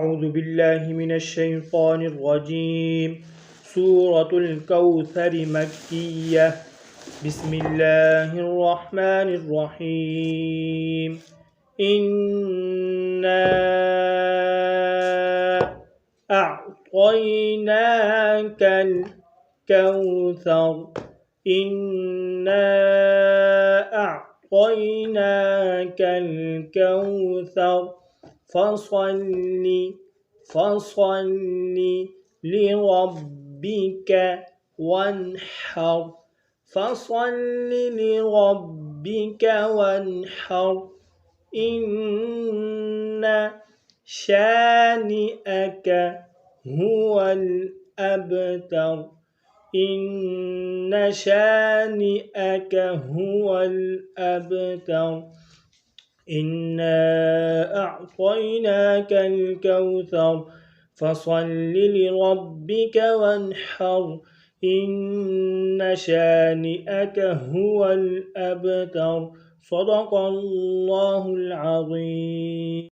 أعوذ بالله من الشيطان الرجيم. سورة الكوثر مكية. بسم الله الرحمن الرحيم. إنا أعطيناك الكوثر. إنا أعطيناك الكوثر فصل لربك وانحر. فصل لربك وانحر. إن شانئك هو الأبتر. إن شانئك هو الأبتر. إنا أعطيناك الكوثر فصل لربك وانحر. إن شانئك هو الأبتر. صدق الله العظيم.